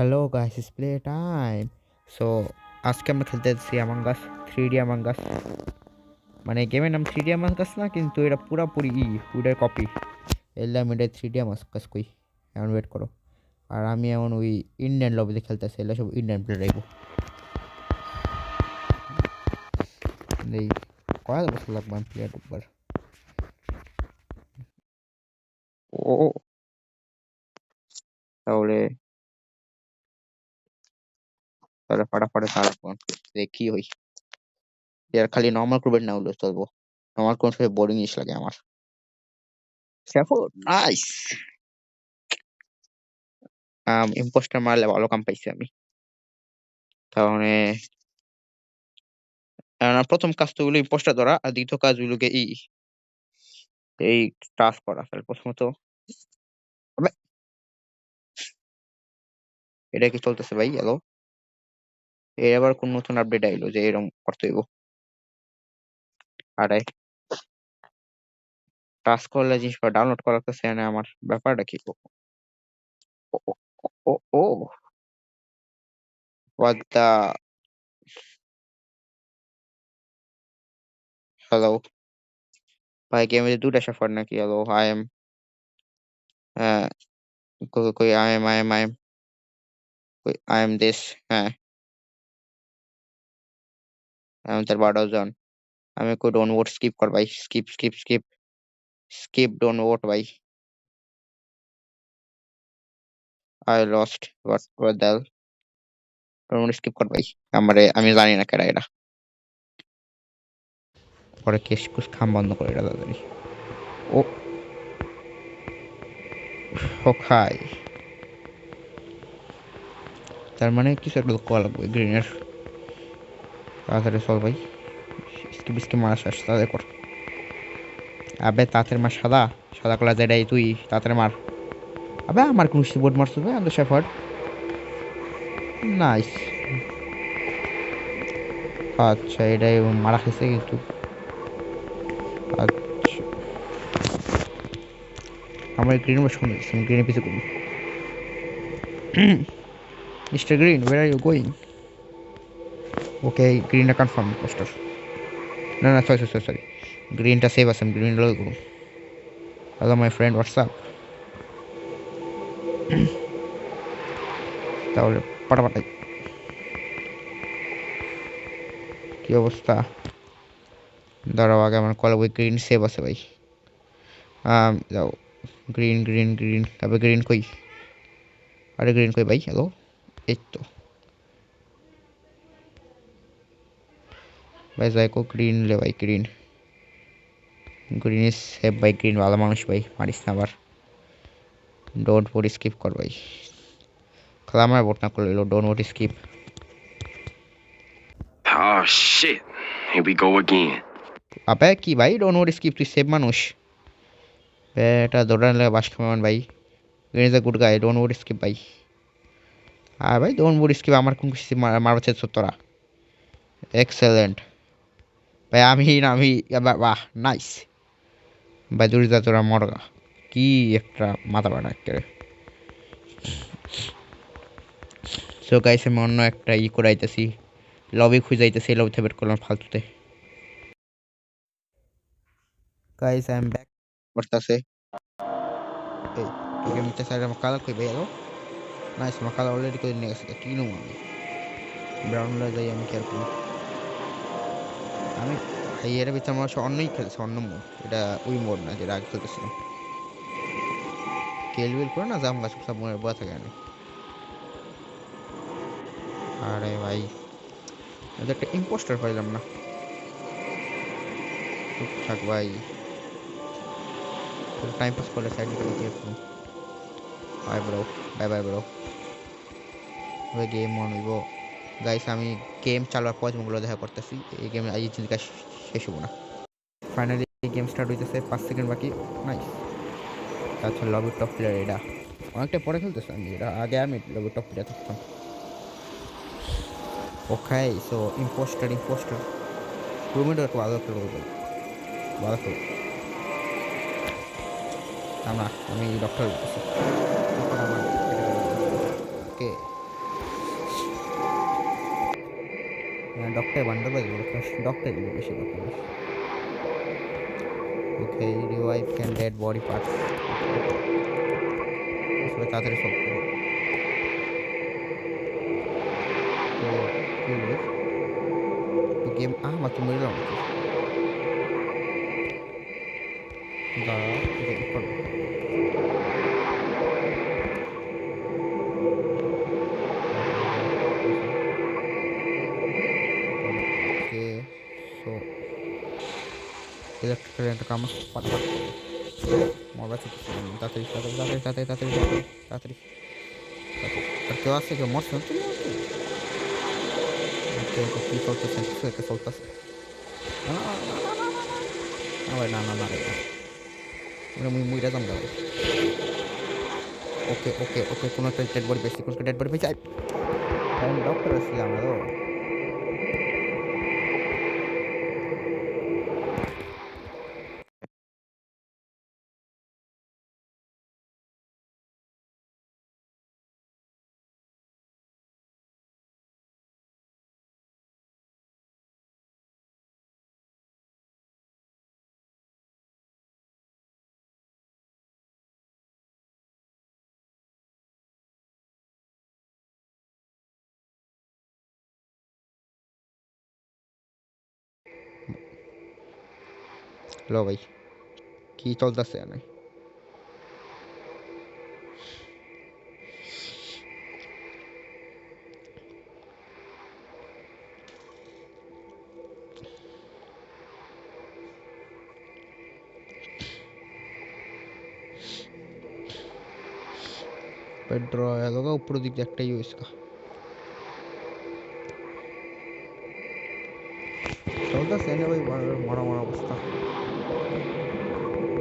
Hello guys, it's play time. So আজকে আমরা খেলতে যাচ্ছি অ্যামং আস, 3D অ্যামং আস। মানে গেমের নাম 3D অ্যামং আস না, কিন্তু এটা পুরাপুরি উইডের কপি। এলাম এটা 3D অ্যামং আস কই, এমন ওয়েট করো। আর আমি এমন ওই ইন্ডিয়ান লবিতে খেলতেছি, এগুলো সব ইন্ডিয়ান প্লেয়ার রাখবো। এই কয় বছর লাগবে আমি প্লেয়ার ঢুকবার? ও তাহলে তাহলে ফাটাফাটে থাকবো, দেখি হই। এর খালি নর্মাল ক্রুবের না হলেও চলবো। নর্মাল কোন সময় বোরিং ইস লাগে আমার। স্যাফোর্ড নাইস। ইম্পোস্টার মারলে ভালো কাম পাইছি আমি। তাহলে আমার প্রথম কাজ তো হলো ইম্পোস্টার ধরা, আর দ্বিতীয় কাজ হলো গিয়ে এই টাস্ক করা। তাহলে প্রথমত আবে, এটা কি চলতেছে ভাই? হ্যালো, এর আবার কোন নতুন আপডেট আইলো যে এরকম করতে হইব? আরে টাস্ক করলে জিনিসটা ডাউনলোড করা লাগতেছে না, আমার ব্যাপারটা কি? ও ও ও ও হোয়াট দা, হ্যালো ভাই, গেমে দুটা সাফার নাকি? হ্যালো, আই এম কই কই, আই এম দিস। হ্যাঁ, আমি তার বারো জন। আমি কই ডোন্ট ভোট, স্কিপ কর ভাই, skip skip skip skip, don't vote ভাই। I lost, what the, don't skip কর ভাই। আমি জানি না কেডা এটা। পরে কেস কুস খাম বন্ধ করে এটা তাড়াতাড়ি। ও ও খাই, তার মানে কিছু একটা করা লাগবে গ্রিনের। তাড়াতাড়ি চল ভাই, স্কিপ স্কিপ মারা শেষ, তাড়াতাড়ি কর। আবে তাঁতের মার সাদা, সাদা কলা যেটাই তুই তাঁতের মার। আবে আমার কোন বোর্ড মারছো ভাই, আমি তো শেফার্ড। নাইস। আচ্ছা, এটাই মারা খেয়েছে কিন্তু। আচ্ছা, আমার গ্রিন বাস শুনে আমি গ্রিনের পিছু করি। Mister green, where are you going? Okay, গ্রিনটা কনফার্ম পোস্টার। না না, সরি সরি সরি, গ্রিনটা সেভ আছে, আমি গ্রিন লই করুন। Hello my friend, WhatsApp. তাহলে পাটাপাটাই, কি অবস্থা? দাঁড়াও, আগে আমার কল বই গ্রিন সেভ আছে ভাই। যাও, গ্রিন গ্রিন গ্রিন, তবে গ্রিন কই? আরে গ্রিন কই ভাই? হ্যালো, এই তো ভাই, যাই কো গ্রিন লে ভাই, গ্রিন। গ্রিন ইজ সেভ ভাই, গ্রিন ভালো মানুষ ভাই, মারিস না আবার। ডোন্ট ভোট স্কিপ কর ভাই, খেলা আমার ভোট না করলে don't vote skip. Oh shit. Here we go again. আবে কি ভাই, ডোন্ট ভোট স্কিপ? তুই সেভ মানুষ, এটা ধরে নিলে বাস খামান ভাই। Green is a good guy, don't vote skip ভাই। আর ভাই ডোন্ট ভোট স্কিপ, আমার কোন কিছু মারবা চাইছ তোরা? এক্সেলেন্ট ভাই, আমি বাহ, নাইস ভাই, দুরিতা তোরা মরগা। কি একটা মাথা বাড়া একেবারে। সো গাইস, আমি অন্য একটা করাইতেছি, লবি খুঁজাইতেছি, লবিতে বের করলাম ফালতুতে। গাইস আই এম ব্যাক করতেছে। এই গেমটা সাইড আমার কালার কই ভাই? হ্যালো, নাইস, আমার কালার অলরেডি করে নিয়ে গেছে। কি নো আমি ব্রাউন লে যাই, আমি কি আর করি? আমি ভাই এর ভিতরে আমার অন্যই খেলছে, অন্য মোড। এটা ওই মোড না যেটা আগে খেলতেছিলাম। কেল বিল করে না জাম গাছ সব মনে বয়া থাকে না। আরে ভাই, এটা একটা ইম্পোস্টার পাইলাম না। চুপ থাক ভাই, টাইম পাস করলে সাইড করে দিয়ে করুন। By bro, bye bye bro. ওই গেম মন হইব। গাইস আমি গেম চালার পর যেগুলো দেখা করতেছি, এই গেমে এই জিনিসটা শেষ হবো না। ফাইনালি গেম স্টার্ট হইতেছে, 5 সেকেন্ড বাকি। নাইস। আচ্ছা, লবির টপ প্লেয়ার এটা অনেকটা পরে খেলতেছে, আমি এটা আগে আমি লবির টপ প্লেয়ার থাকতাম। ওকে, সো ইম্পোস্টার রুমিটা একটু ভালো খেলবো ভাই, ভালো খেলবো। আমি ডক্টর হইতেছি, আমার ওকে। ডক্টর বান্ডার বাজে ডক্টর বেশি কথা বেশি। Okay revive can dead body parts. আসলে তাড়াতাড়ি সব করো। তো কি বলবে তো গেম মাত্র মরিলাম নাকি? দাঁড়া এটা ই করবো। ওকে সো ইলেকট্রিক কারেন্ট কাম পাটপাট করবো। মরবা চিকিৎসা তাড়াতাড়ি তাড়াতাড়ি তাড়াতাড়ি তাড়াতাড়ি তাড়াতাড়ি তাড়াতাড়ি তাড়াতাড়ি। আর কেউ আছে কেউ মরছে না তুমি? ওকে ওকে কী চলতেছে? কিছু একটা চলতেছে। না না ভাই না না না রে ওরা মুই মুইরা যাম ভাই। ওকে ওকে ওকে কোনো একটা ডেড বডি পেয়েছি কোনো ডেড বডি পেয়েছি। আমি ডক্টর আসছিলাম আরো হ্যালো ভাই কী চলতেছে না? পেড্রো এলাকা উপর দিক দিয়ে একটাই হয়েছে চলতেছে না ভাই মরা মরা অবস্থা।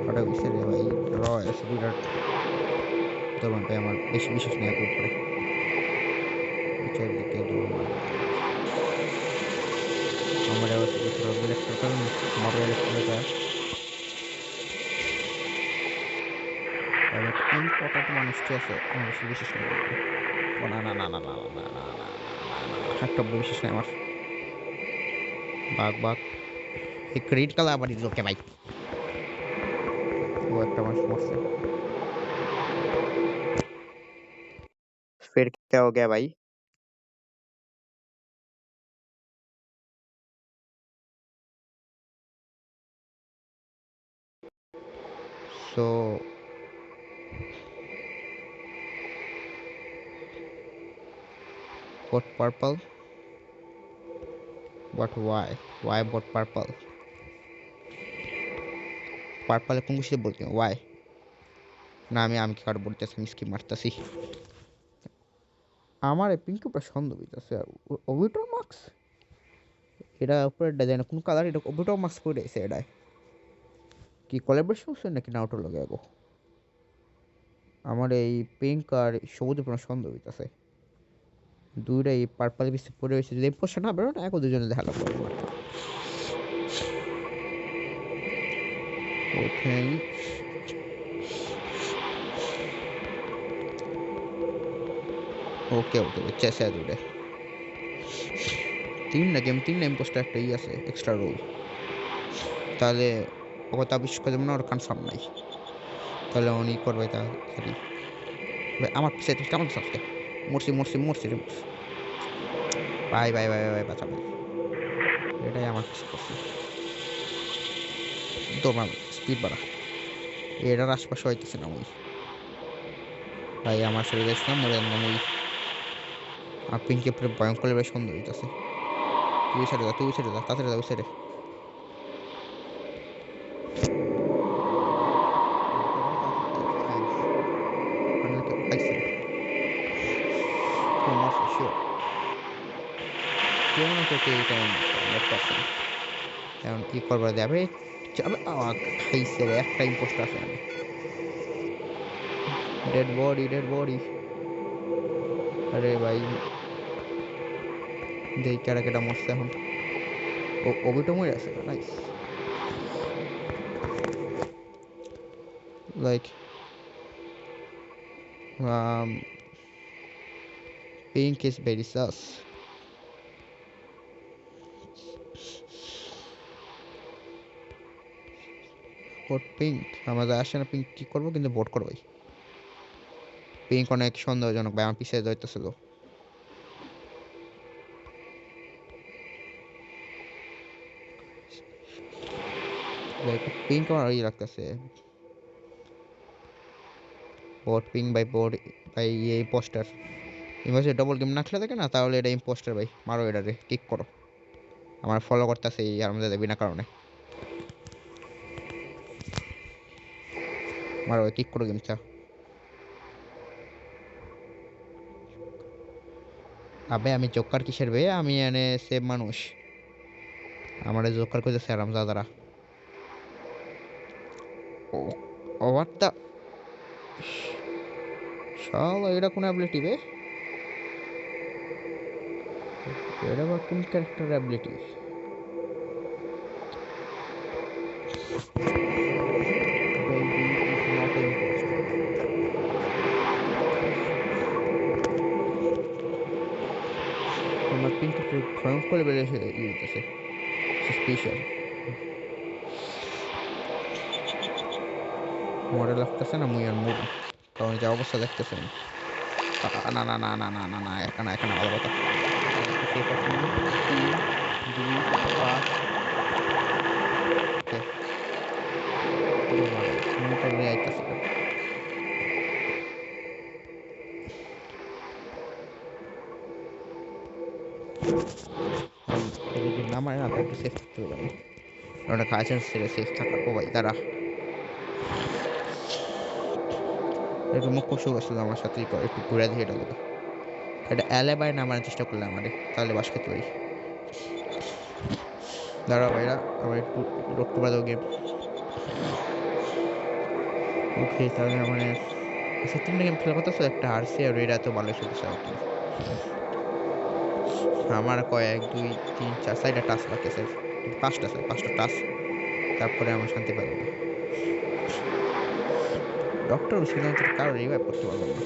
ওটা হয়েছে রে ভাই র এসে বিরাট দৌড় ভাই আমার বেশি বিশেষ নেই এক উপরে পিছের দিকে দৌড় মারে আমার আবার ইলেকট্রিক কারণ মরে ইলেকট্রিক ইম্পর্টেন্ট মানুষটি আছে আমার বেশি বিশেষ নেই। ও না না না না না না না না একটা বিশেষ নেই আমার বাঘ বাঘ এই ক্রেডিট কার্ড আবার দিল কে ভাই? ও একটা মানুষ মরছে। फिर क्या हो गया भाई? So what purple? But why? Why but purple? Purple কোন কিছু বলতে why? না আমি কি কার বলতেছি আমি স্কিপ মারতেছি। আমার এই পিঙ্ক উপরে সন্দেহ হইতাছে ওবিটর মার্কস এটা উপরে ডিজাইন কোন কালার এটা ওবিটর মার্কস করে দিয়েছে এটা কি কোলাবোরেশন হচ্ছে নাকি নাউটোর লগে আগো? আমার এই পিঙ্ক আর সবুজ উপরে সন্দেহ হইতাছে দুইটাই পার্পল পিছে পড়ে রয়েছে যদি পোস্টার না বেরো না এক দুজনে দেখা লাগবে আমার। ওকে ওকে ওকে চেষ্টা দুটো তিন না পোস্টার একটা ই আছে এক্সট্রা রোল তাহলে ওকে তা বিশ্বাস করে না ওর কনফার্ম নাই তাহলে উনি করবে তাড়াতাড়ি ভাই আমার পিছিয়ে তুই কেমন সাথে মরছি মরছি মরছি রে মরছি ভাই ভাই ভাই ভাই বাঁচা ভাই এটাই আমার পিছিয়ে করছি তোমার স্পিড বাড়া এটার আশপাশে হইতেছে না ওই ভাই আমার শরীরে যাচ্ছে না মরে না ওই আর পিঙ্কি পুরো ভয়ঙ্কর লেভেলের সুন্দর হইতেছে তুই ছেড়ে যা তুই ছেড়ে যা তাড়াতাড়ি যা ছেড়ে এখন কি করবার যাবে খাইছে রে একটা ইম্পোস্ট আছে আমি ডেড বডি আরে ভাই দেই কেডা কেডা মরছে এখন ও ওবিটো মরে আছে nice like pink is very sus vote pink আমাদের আসে না, পিঙ্ক কি করবো, কিন্তু ভোট করবো ভাই। পিঙ্ক অনেক সন্দেহজনক ভাই, আমার পিছিয়ে যাইতেছিল। পিঙ্ক আমার ওই লাগতেছে, ভোট পিঙ্ক ভাই, ভোট ভাই। এই পোস্টার ইমার্জে ডবল গেম না খেলে থাকে না, তাহলে এটা ইম্পোস্টার ভাই, মারো এটারে, কিক করো। আমার ফলো করতেছে এই আমাদের বিনা কারণে, মারো কিক করো গেমটা। আবে আমি জোকার কিসের বে, আমি এনে সেভ মানুষ, আমার জোকার কইতেছে আরামজাদারা। ও হোয়াট দা, শালা এটা কোন অ্যাবিলিটি বে, এটা আবার কোন character ability? Baby is not an imposter. তোমার পিঙ্ক ভয়ঙ্কর বেড়ে ইয়ে হইতেছে, স্পেশাল মডেল লাগতেছে না, মুই আর মুড, কারণ যা অবস্থা দেখতেছেন। না না না না না না না, এখানে এখানে ভালো কথা। তিন, দুই, পাঁচ, ওকে, মোটর নিয়ে আইতেছিল। যদি না মানে না, তো একটু সেফ থাকতে হবে আমি, ওটা কাছে ছেড়ে সেফ থাকার। ও ভাই দাঁড়া, একটু মুখ কষে বসছিল আমার সাথে, একটু ঘুরে দিয়ে এটা লোক, এটা অ্যালেবাই নামার চেষ্টা করলে আমারে, তাহলে বাস খেতে পারি। দাঁড়া ভাইরা, আমার একটু লোড করে দাও গেম। ওকে তাহলে মানে আচ্ছা, তিনটা গেম খেলার কথা ছিল, একটা হারছি আর এরা তো ভালো খেলতেছে আর কি। আমার কয় 1 2 3 4 4টা টাস্ক বাকি আছে, পাঁচটা স্যার, পাঁচটা টাস্ক, তারপরে আমার শান্তি পেলাম না। ডক্টর শুধুমাত্র কারো রিভাইভ করতে পারলাম না।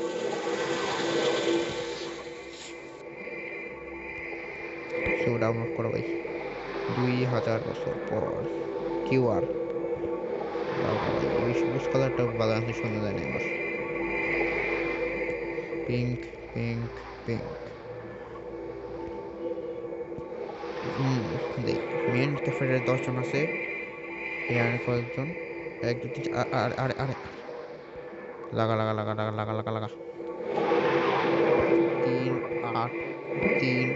সো ডাউনলোড করো ভাই, 2000 বছর পর কিউআর। বাবা ভাই এই সবুজ কালারটা ভালো আছে, সুন্দর জানি আমার। পিঙ্ক পিঙ্ক পিঙ্ক, দেখ মেন ক্যাফেটের 10 জন আছে, এখানে কয়েকজন, 1 2 3 আরে আরে আরে, লাগা লাগা লাগা লাগা লাগা লাগা লাগা, 3 8 3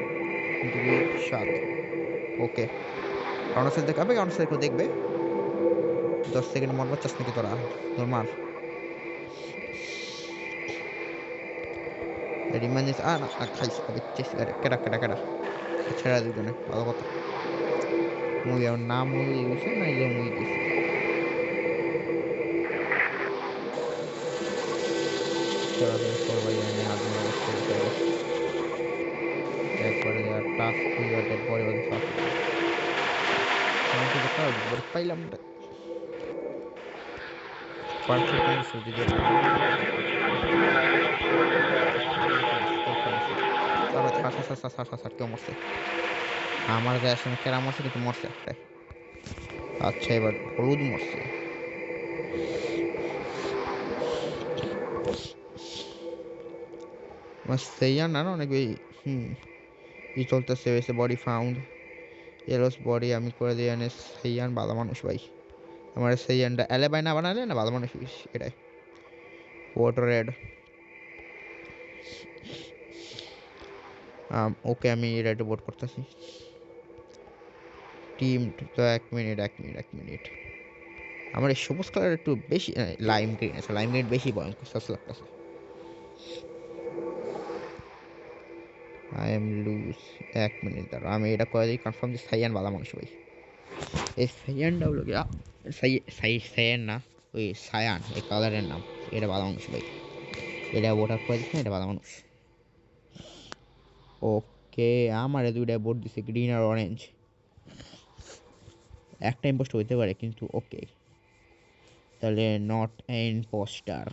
2 7, ওকে। কাউন্টার দেখাবে, কাউন্টার কেউ দেখবে, 10 সেকেন্ড মরবো চাস নাকি তোরা, তোর মার রিমাইন্স। না খাইস কবে চেস, কেডা কেডা কেডা, ছেড়া দুজনে ভালো কথা। মুই আর না মুই গেছে না, ইলে মুই গেছি। তাড়াতাড়ি কর ভাই, আমি আগুন অবস্থা হয়ে গেছে একবারে, আর টাস্ক ক্লিয়ার ডেড বডি ওদের সাথে আমি তো দেখা বড় পাইলাম না। পার্থের কাছে যদি তারপর কেউ মরছে, আমার যায় আসলে কেরা মরছে, কিন্তু মরছে একটাই। আচ্ছা এবার হলুদ মরছে। আমার সেইয়া না না অনেক ই চলতেছে, হয়েছে বডি ফাউন্ড, এলোস বডি আমি করে দিই এনে। সেইয়ান ভালো মানুষ ভাই, আমার সেইয়ানটা অ্যালেবাই না বানালে না ভালো মানুষ, এটাই ওয়াটার রেড। ওকে আমি রেড বোর্ড করতেছি টিম। তো 1 মিনিট আমার এই সবুজ কালার একটু বেশি, লাইম গ্রিন আছে, লাইম গ্রিন বেশি ভয়ঙ্কর সস লাগতেছে। আই এম লুজ, 1 মিনিট দাঁড়া, আমি এটা করে দিই কনফার্ম যে সাইয়ান ভালো মানুষ ভাই। এই সাইয়ানটা হলো গিয়া সাইয়ান না, ওই সায়ান এই কালারের নাম, এটা ভালো মানুষ ভাই, এটা ভোটার করে দিচ্ছে, এটা ভালো মানুষ। ওকে আমারে দুইটা ভোট দিছে, গ্রিন আর অরেঞ্জ, একটা ইম্পোস্ট হইতে পারে কিন্তু ওকে, তাহলে নট ইম্পোস্টার,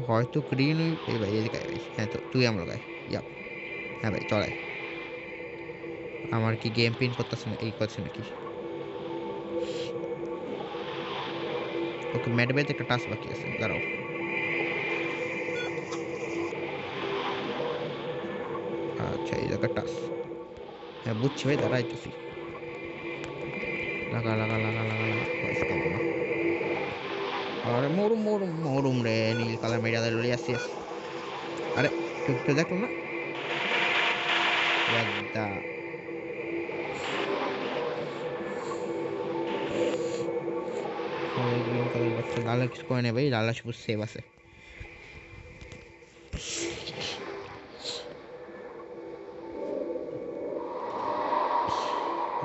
হয়তো গ্রিন। এই ভাই এদিকে ভাই, হ্যাঁ তো তুই আমার গায়ে, ইয়াপ, হ্যাঁ ভাই চড়াই। আমার কি গেম পিন করতেছে না, এই করছে নাকি? ওকে ম্যাডবেতে একটা টাস্ক বাকি আছে, দাঁড়াও। আচ্ছা এই জায়গায় টাস্ক, হ্যাঁ বুঝছি ভাই, দাঁড়াইতেছি। লাগা লাগা লাগা লাগা লাগা, বাস কাম না। আরে মরুম মরুম মরুম রে, নীল কালার মেরা দিল, ইয়াস ইয়াস। আরে কেউ কেউ দেখলো না? What the? গ্রিন কালার বাচ্চা, লাল কিছু করে নেই ভাই, লাল সবুজ সেভ আছে।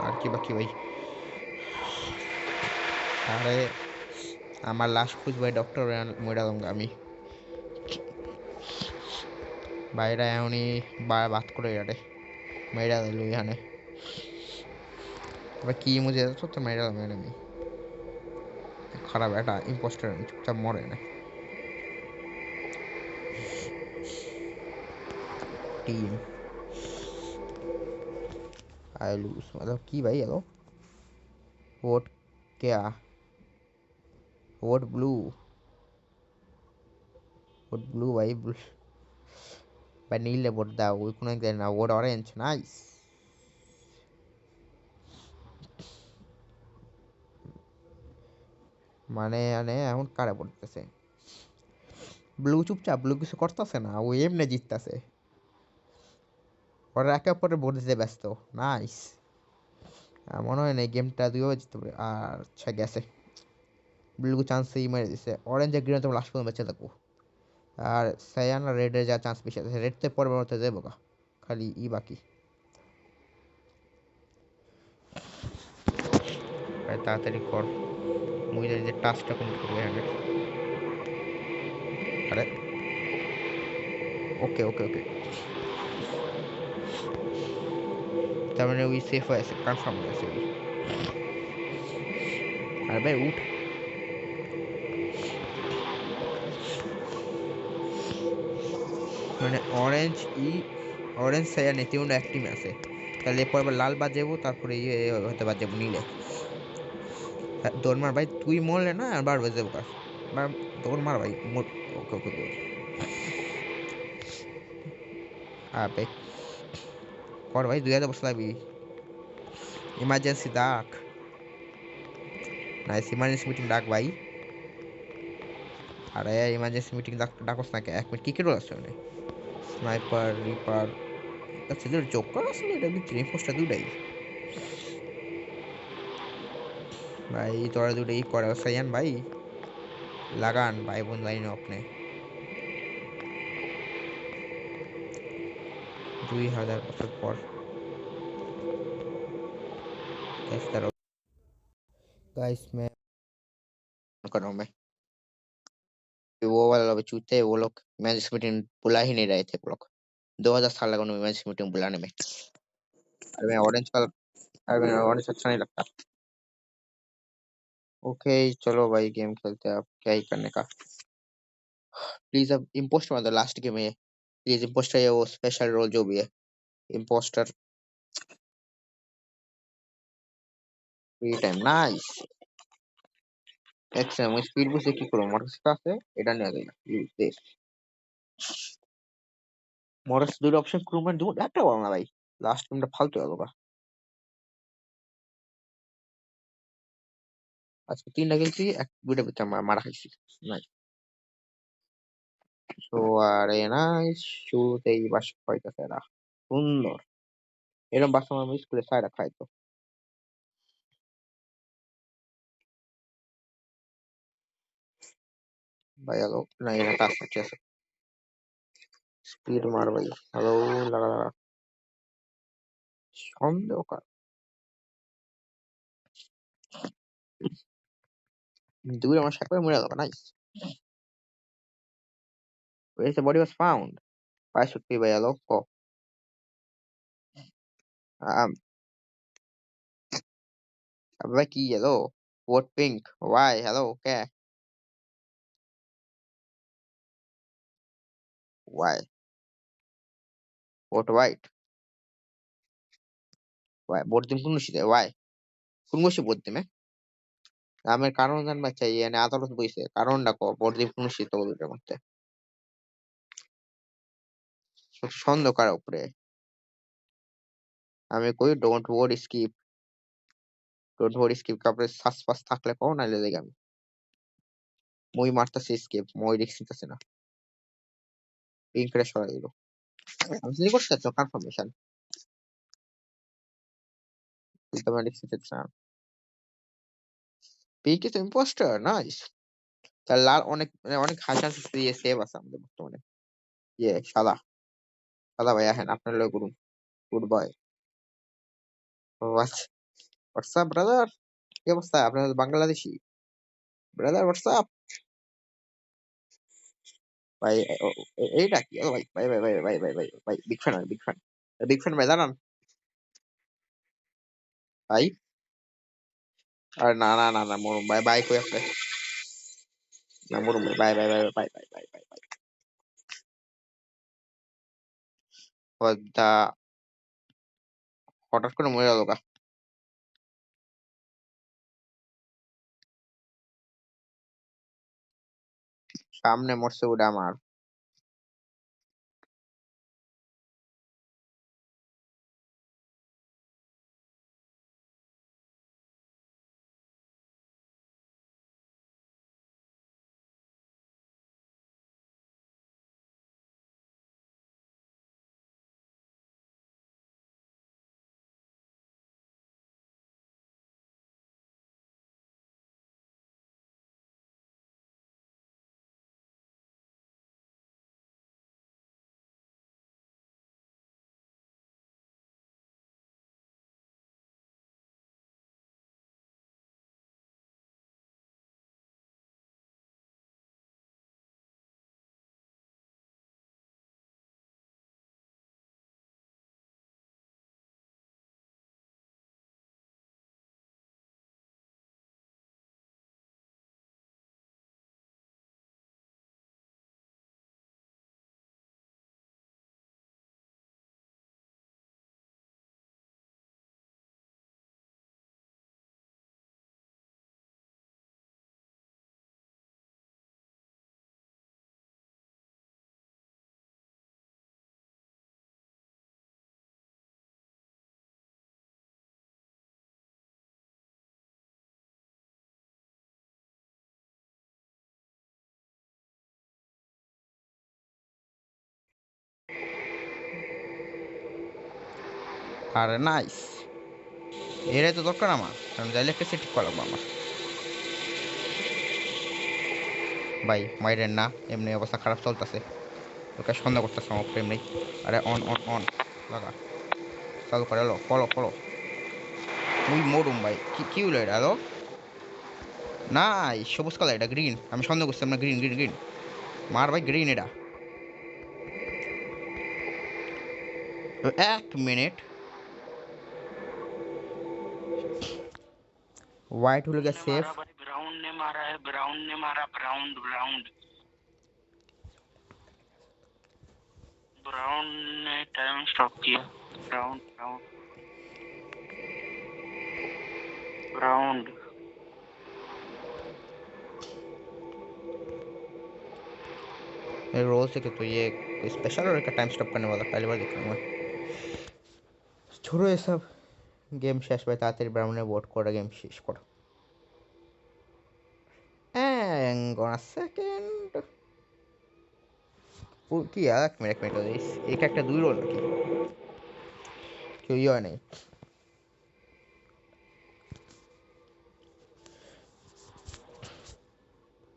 আর কি বাকি ভাই? আরে আমার লাশ খুঁজ ভাই, ডক্টর মরে গেলাম আমি। বাইরে এমনই বাত করে যাবে, মেরা দিল এখানে। এবার কি মুজে যাচ্ছ তো মেরা দিলাম আমি। খারাপ একটা ইম্পোস্টার, চুপচাপ মরে না। टीम आई लूज मतलब की भाई, हेलो वोट क्या, वोट ब्लू भाई, भाई नीले वोट दाও, ওই কোন এক না, वोट ऑरेंज नाइस। মানে মানে এখন কারে পড়তেছে? ব্লু চুপচাপ, ব্লু কিছু করতেছে না, ও এমনি জিততেছে। ওরা একে অপরের ভোট দিতে ব্যস্ত। নাইস। মনে হয় না এই গেমটা দুইভাবে জিততে পারে। আচ্ছা গেছে, ব্লু চান্সেই মেরে দিছে। অরেঞ্জ আর গ্রিন তোমার লাস্ট পর্যন্ত বেঁচে থাকো। আর সায়ান আর রেডের যা চান্স বেশি আছে, রেড তো পরবর্তীতে যাবো গা, খালি ই বাকি। ভাই তাড়াতাড়ি কর, মুই জানি যে টাস্কটা কমপ্লিট করবো এখানে। আরে ওকে ওকে ওকে, তার মানে ওই সেফ হয়ে আছে, কনফার্ম হয়ে আছে ওই। আর ভাই উঠ, মানে অরেঞ্জ ই, অরেঞ্জ সায়ান এ তিনটা এক টিমে আছে। তাহলে এরপর আবার লাল বাদ যাবো, তারপরে ইয়ে হতে বাদ যাবো নীলে। দৌড় মার ভাই, তুই মরলে না আর বার বাজে যাবো কার। দৌড় মার ভাই, ওকে ওকে গুড। ভাই কর ভাই, 2000 বছর লাগবি। ইমার্জেন্সি ডাক, নাইস ইমার্জেন্সি মিটিং ডাক ভাই। আরে ইমার্জেন্সি মিটিং ডাকস না কে, 1 মিনিট কি কি রোল আছে মানে? স্নাইপার, রিপার, আচ্ছা দুটো জোকার আসলে, এটা ভিতরে পোস্টটা দুটাই। ভাই তোরা দুটোই করে সাইয়ান ভাই, লাগান ভাই বোন লাইনে আপনি। 2000 বছর পর कैसे करो गाइस, मैं कर रहा हूँ मैं। वो वाला लोग चूते, वो लोग मैच मीटिंग बुला ही नहीं रहे थे वो लोग। 2000 साल लगा उन्हें मैच मीटिंग बुलाने में। अरे मैं ऑरेंज कलर, अरे मैं ऑरेंज अच्छा नहीं लगता। ओके चलो भाई गेम खेलते हैं, अब क्या ही करने का। प्लीज अब इम्पोस्टर मतलब लास्ट गेम है, प्लीज इम्पोस्टर या वो स्पेशल रोल जो भी है, imposter free time nice. Action मैं स्पीड बुस्ट কি করব, মোটরস আছে এটা নিয়ে যাই না, ইউজ দিস। মোটরস দুটো অপশন ক্রুমের দু একটা বল না ভাই, লাস্ট গেমটা ফালতু গেল গা। আজকে 3টা খেলছি, এক দুইটা ভিতরে মারা খাইছি। নাইস। সো আরে নাইস, শুরুতেই বাস পাইতেছে এরা, সুন্দর। এরকম বাস আমার স্কুলে স্যাররা খাইতো। ভাই হ্যালো, না এরা কাজ করছে, স্পিড মার ভাই, হ্যালো, লাগা লাগা, সন্দেহ কার। দুই আমার সাথে মরে গেল, nice. Where is the body was found? Why should be ভাই হ্যালো ক। ভাই কি hello, vote pink, why hello K, why vote white, why vote দিম কোন সিটে, why কোন বসে ভোট দিমে। নামের কারণ জানবা চাই এনে আদালত বইছে কারণটা পরদীপ অনুষ্ঠিত ওদের মধ্যে সন্দেহ কার উপরে আমি কই ডোন্ট ওয়ারি স্কিপ কাপড়ে সাসপাস থাকলে কও নাইলে দেখি আমি মই মারতাছি স্কিপ মই রিস্ক নিতেছি না পিং করে সরাই দিল আমি যদি করতে চাচ্ছ কনফার্মেশন কিন্তু আমি রিস্ক নিতে চাচ্ছি না পিং ইজ ইম্পোস্টার নাইস তার লাল অনেক হাই চান্স দিয়ে সেভ আছে আমাদের বর্তমানে সাদা সাদা ভাই আহেন আপনার লয় করুন গুড বয় হোয়াটসঅ্যাপ ব্রাদার কি অবস্থা আপনার বাংলাদেশি ব্রাদার হোয়াটসঅ্যাপ ভাই এইটা কি ও ভাই ভাই ভাই ভাই ভাই ভাই ভাই ভাই বিগ ফ্যান ভাই জানান ভাই আর না না না না মরুম ভাই ভাই কই আপনি না মরুম ভাই ভাই ভাই ভাই ভাই ভাই ভাই ভাই দা হঠাৎ করে মরে গেল গা সামনে মরছে ওটা আমার আরে নাইস এরাই তো দরকার আমার কারণ ইলেকট্রিসিটি ঠিক করা লাগবে আমার ভাই মাইরেন না এমনি অবস্থা খারাপ চলতেছে তোকে সন্দেহ করতেছে আমার প্রেম নেই আরে অন অন অন লাগা চালু করে এলো ফলো তুই মরুম ভাই কি হলো এটা হ্যালো নাই সবুজ কালার এটা গ্রিন আমি সন্দেহ করছিলাম না গ্রিন মার ভাই গ্রিন এটা 1 মিনিট व्हाइट हो गया सेफ ब्राउन ने मारा है ब्राउन ने टाइम स्टॉप किया ब्राउन रोल से तो ये कोई स्पेशल और का टाइम स्टॉप करने वाला पहली बार देख रहा हूँ मैं छोड़ो ये सब गेम শেষ ভাই তাড়াতাড়ি ব্রাউনে ভোট করে গেম শেষ করো hang on a second কি এক মিনিট এই একটা দুই রোল নাকি কেউ হয় নাই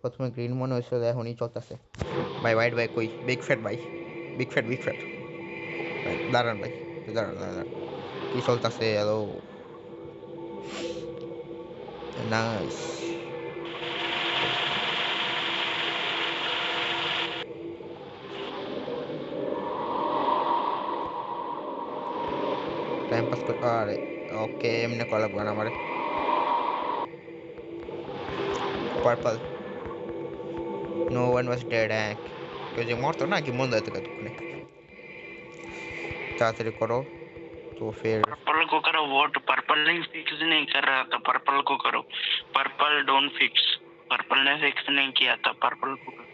প্রথমে গ্রিন মনে হয়েছিল এখনই চলতেছে ভাই হোয়াইট ভাই কই বিগ ফ্যাট দাঁড়ান ভাই দাঁড়ান কি চলতেছে হ্যালো নাইস টাইম পাস করে আরে ওকে এমনি করা লাগবে না আমার purple no one was dead কেউ যে মরতো না কি মন দেয় তোকে তাড়াতাড়ি করো तो फिर पर्पल को करो वोट, पर्पल नहीं फिक्स नहीं कर रहा था, पर्पल को करो, पर्पल डोंट फिक्स, पर्पल ने फिक्स नहीं किया था, पर्पल को करो,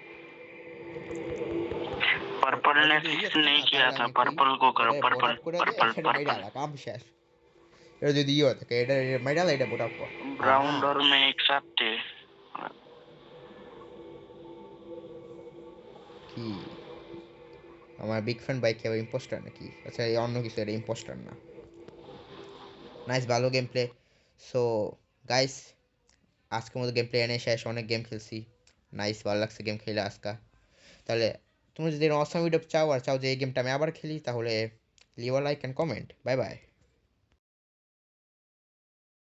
पर्पल ने फिक्स नहीं किया था, पर्पल को करो, पर्पल पर्पल पर्पल काम শেষ এটা যদি ইয়ে থাকে এটা মাইরা এটা ভোট আপ ब्राउन और मैं एक साथ थे। কি আমার বিগ ফ্যান বাইক কেউ ইম্পোস্টার নাকি আচ্ছা এই অন্য কিছু এটা ইম্পোস্টার না নাইস ভালো গেম প্লে সো গাইস আজকের মতো গেম প্লে এনে শেষ অনেক গেম খেলছি নাইস ভালো লাগছে গেম খেলে আজকে তাহলে তুমি যদি অসম ভিডিও চাও আর চাও যে এই গেমটা আমি আবার খেলি তাহলে leave a like and comment bye by